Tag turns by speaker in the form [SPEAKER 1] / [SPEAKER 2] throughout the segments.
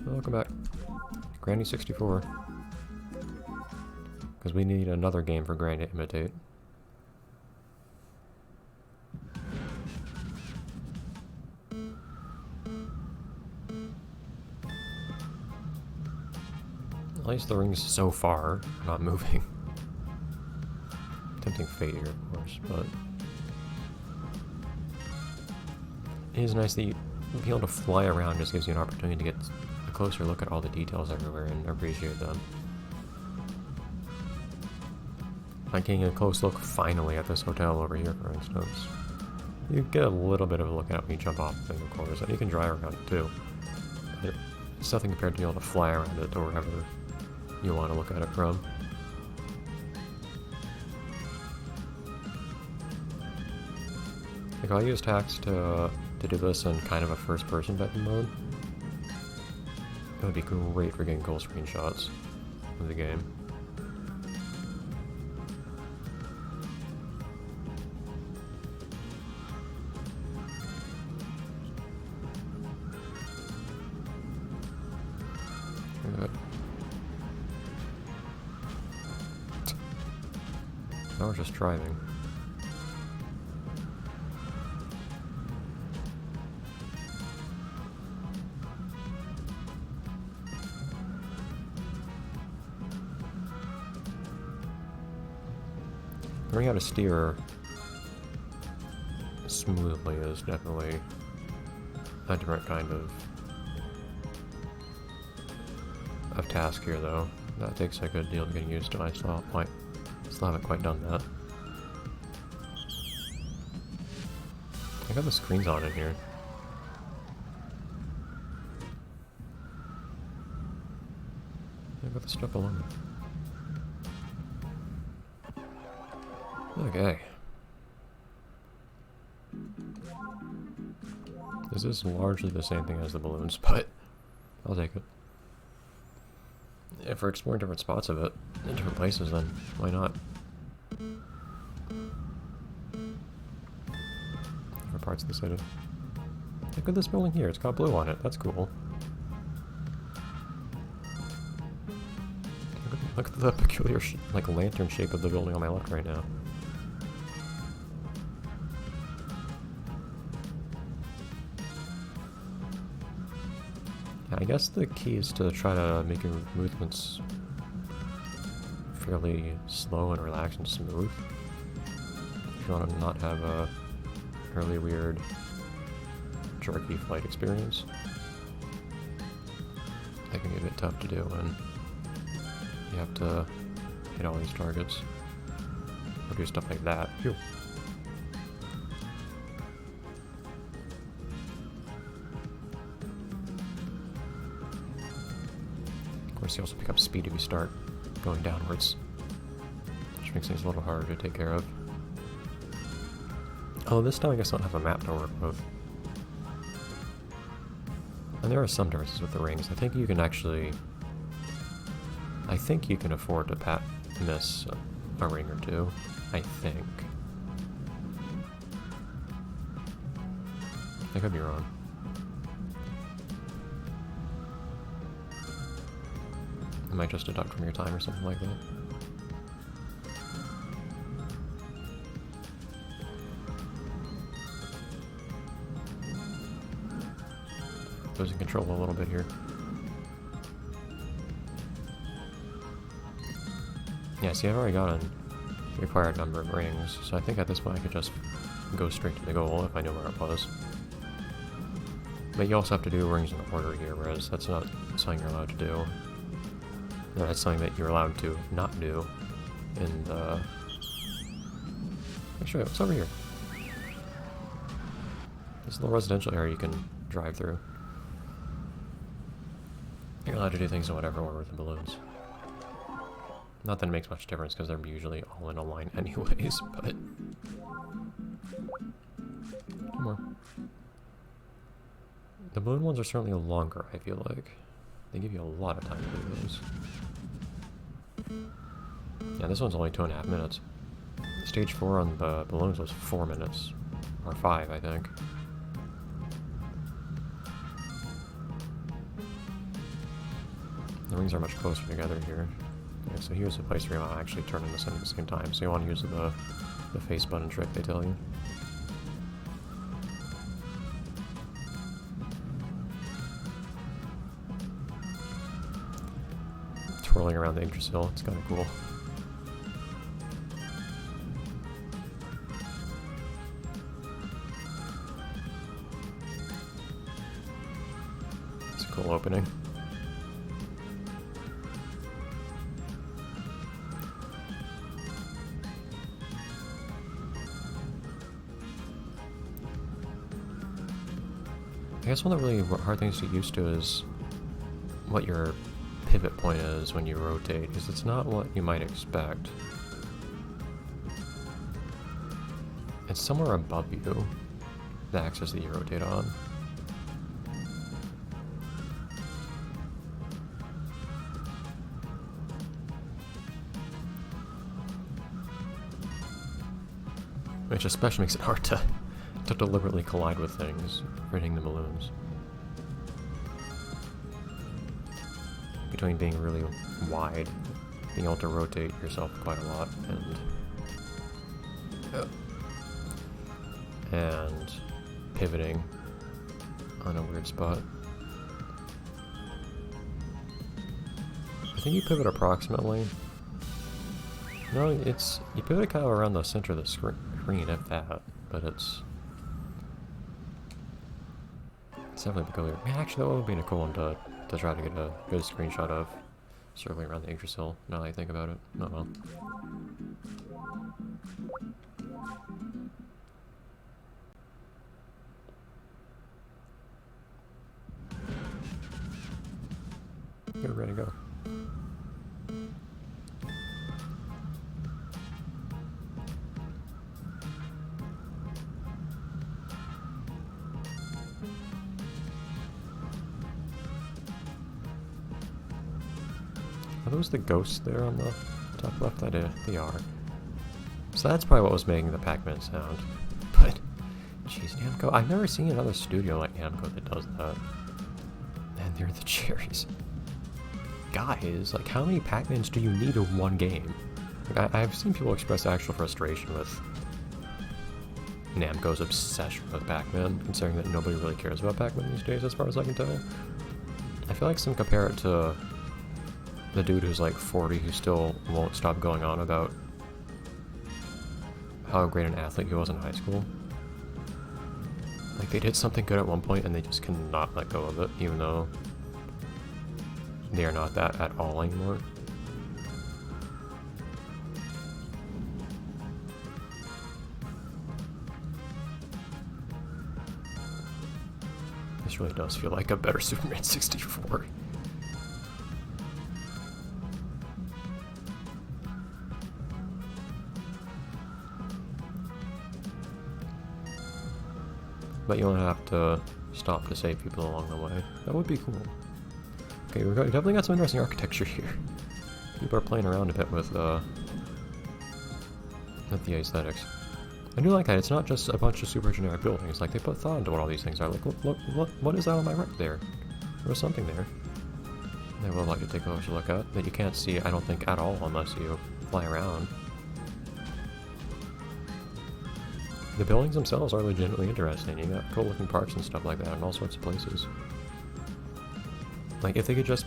[SPEAKER 1] Welcome back. Granny 64. Because we need another game for Granny to imitate. At least the rings so far are not moving. Tempting fate here, of course, but it is nice that you being able to fly around just gives you an opportunity to get a closer look at all the details everywhere and appreciate them. Like getting a close look finally at this hotel over here, for instance. You get a little bit of a look at it when you jump off the thing, of course, and you can drive around it too. But it's nothing compared to being able to fly around it or wherever you want to look at it from. Like, I'll use tax to do this in kind of a first-person type of mode. It would be great for getting cool screenshots of the game. Now we're just driving. Learning how to steer smoothly is definitely a different kind of task here, though. That takes a good deal of getting used to. I still haven't quite done that. I got the screens on in here. I got the stuff alone. Okay. This is largely the same thing as the balloons, but I'll take it. If we're exploring different spots of it, in different places, then why not? Different parts of the city. Look at this building here, it's got blue on it, that's cool. Look at the peculiar like lantern shape of the building on my left right now. I guess the key is to try to make your movements fairly slow and relaxed and smooth. If you want to not have a really weird jerky flight experience. That can be a bit tough to do when you have to hit all these targets or do stuff like that. Phew. Of course, you also pick up speed if you start going downwards, which makes things a little harder to take care of. Oh, this time I guess I don't have a map to work with. And there are some differences with the rings. I think you can actually... I think you can afford to miss a ring or two. I think. I could be wrong. It might just deduct from your time or something like that. Losing control a little bit here. Yeah, see, I've already got a required number of rings, so I think at this point I could just go straight to the goal if I knew where it was. But you also have to do rings in order here, whereas that's not something you're allowed to do. That's something that you're allowed to not do in the... Actually, what's over here? This little residential area you can drive through. You're allowed to do things in whatever order with the balloons. Not that it makes much difference, because they're usually all in a line anyways, but... Two more. The balloon ones are certainly longer, I feel like. They give you a lot of time to do those. Yeah, this one's only 2.5 minutes. Stage 4 on the balloons was 4 minutes. Or 5, I think. the rings are much closer together here. Okay, so here's the place where you want to actually turn in the center at the same time. So you want to use the face button trick they tell you. Twirling around the Yggdrasil, it's kind of cool. It's a cool opening. I guess one of the really hard things to get used to is what your pivot point is when you rotate, because it's not what you might expect. It's somewhere above you, the axis that you rotate on. Which especially makes it hard to deliberately collide with things, hitting the balloons. Between being really wide, being able to rotate yourself quite a lot, and pivoting on a weird spot. I think you pivot approximately. No, you pivot kind of around the center of the screen at that, but it's definitely peculiar. Man, actually, that would be a cool one to try to get a good screenshot of, circling around the Yggdrasil, now that I think about it. Oh well. You're ready to go. Are those the ghosts there on the top left? They are. So that's probably what was making the Pac-Man sound. But, jeez, Namco, I've never seen another studio like Namco that does that. And they're the cherries. Guys, like, how many Pac-Mans do you need in one game? Like, I've seen people express actual frustration with Namco's obsession with Pac-Man, considering that nobody really cares about Pac-Man these days, as far as I can tell. I feel like some compare it to the dude who's like 40 who still won't stop going on about how great an athlete he was in high school. Like, they did something good at one point and they just cannot let go of it, even though they are not that at all anymore. This really does feel like a better Superman 64. But you don't have to stop to save people along the way. That would be cool. Okay, we definitely got some interesting architecture here. People are playing around a bit with the aesthetics. I do like that. It's not just a bunch of super generic buildings. Like, they put thought into what all these things are. Like, look, what is that on my right there? There was something there. I would like to take a closer look at that you can't see, I don't think, at all unless you fly around. The buildings themselves are legitimately interesting. You got cool looking parks and stuff like that in all sorts of places. Like, if they could just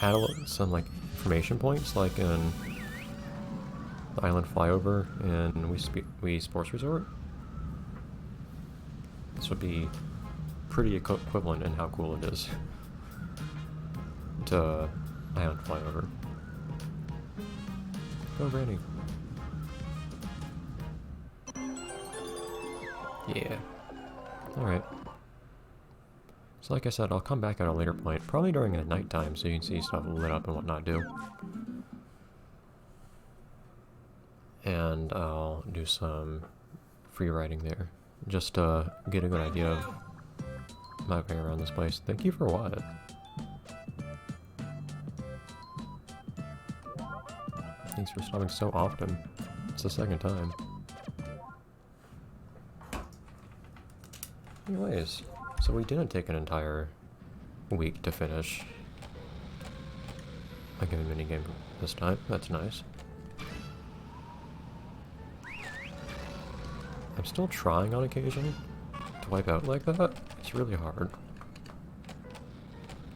[SPEAKER 1] add some, like, information points, like in the Island Flyover and Wii Sports Resort, this would be pretty equivalent in how cool it is to Island Flyover. Go, Granny. Yeah. Alright. So like I said, I'll come back at a later point, probably during the nighttime, so you can see stuff lit up and whatnot do. And I'll do some free writing there, just to get a good idea of my way around this place. Thank you for what? Thanks for stopping so often. It's the second time. Anyways, so we didn't take an entire week to finish I get a minigame this time. That's nice. I'm still trying on occasion to wipe out like that. It's really hard.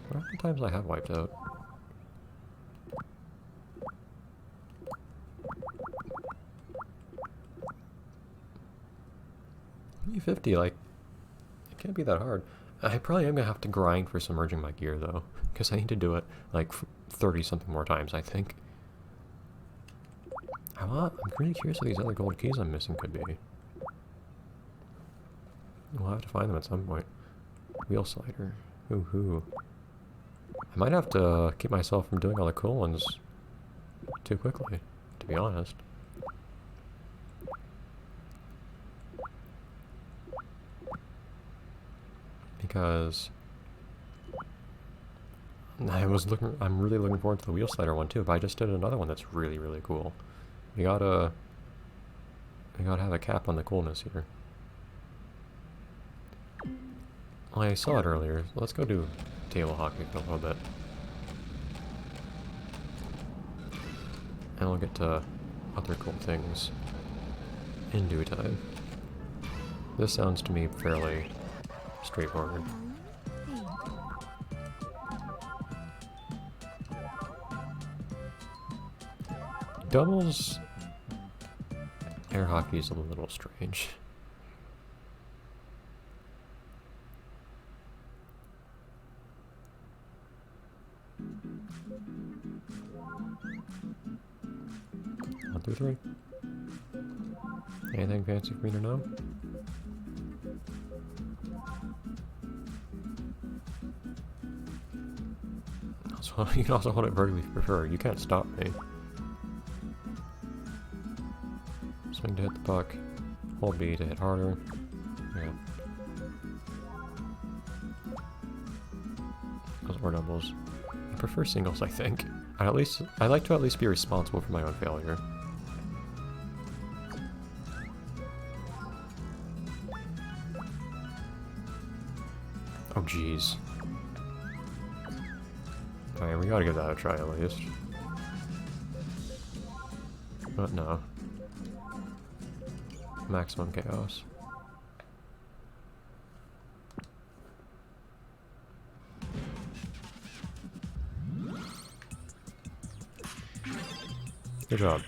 [SPEAKER 1] What are the times I have wiped out? E50, like, it can't be that hard. I probably am gonna have to grind for submerging my gear though, because I need to do it like 30 something more times, I think. I'm really curious what these other gold keys I'm missing could be. We'll have to find them at some point. Wheel slider. Ooh. I might have to keep myself from doing all the cool ones too quickly, to be honest. Because I'm really looking forward to the wheel slider one too, but I just did another one that's really, really cool. We gotta have a cap on the coolness here. Well, I saw it earlier. Let's go do table hockey for a little bit. And we'll get to other cool things in due time. This sounds to me fairly straightforward. Doubles air hockey is a little strange. One, two, three. Anything fancy for me to know? Also, you can also hold it vertically if you prefer. You can't stop me. Swing to hit the puck. Hold B to hit harder. Yeah. Those are doubles. I prefer singles, I think. I like to at least be responsible for my own failure. Oh jeez. Alright, we gotta give that a try at least. But no. Maximum chaos. Good job.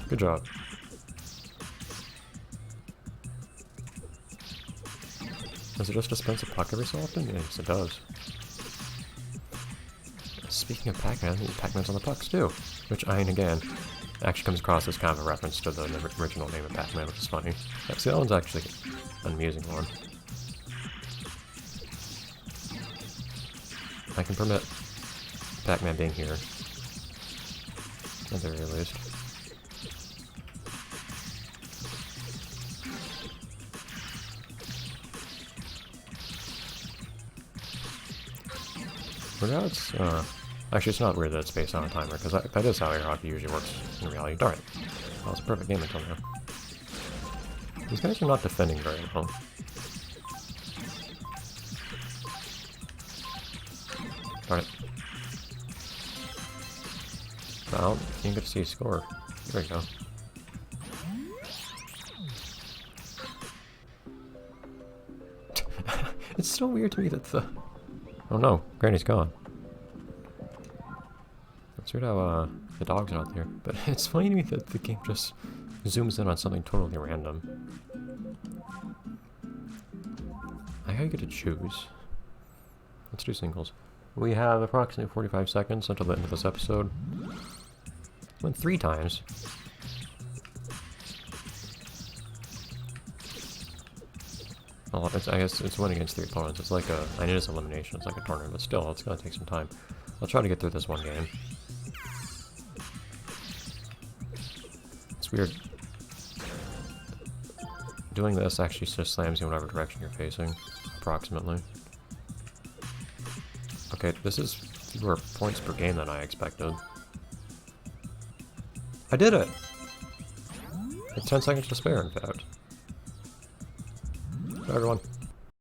[SPEAKER 1] Good job. Does it just dispense a puck every so often? Yes, it does. Speaking of Pac-Man, Pac-Man's on the pucks too. Which, again, actually comes across as kind of a reference to the original name of Pac-Man, which is funny. See, that one's actually an amusing one. I can permit Pac-Man being here. At the very least. But now it's, actually it's not weird that it's based on a timer, because that is how air hockey usually works in reality. Darn it. That was a perfect game until now. These guys are not defending very well. Darn it. Well, you didn't get to see a score. There we go. It's so weird to me that the... Oh no, Granny's gone. It's weird how the dogs are out there, but it's funny to me that the game just zooms in on something totally random. I how you get to choose. Let's do singles. We have approximately 45 seconds until the end of this episode. Went 3 times. Well, I guess it's one against 3 opponents. It's like a... I know it's elimination. It's like a tournament, but still, it's gonna take some time. I'll try to get through this one game. It's weird. Doing this actually just slams you in whatever direction you're facing, approximately. Okay, this is fewer points per game than I expected. I did it! Like 10 seconds to spare, in fact. Bye, everyone.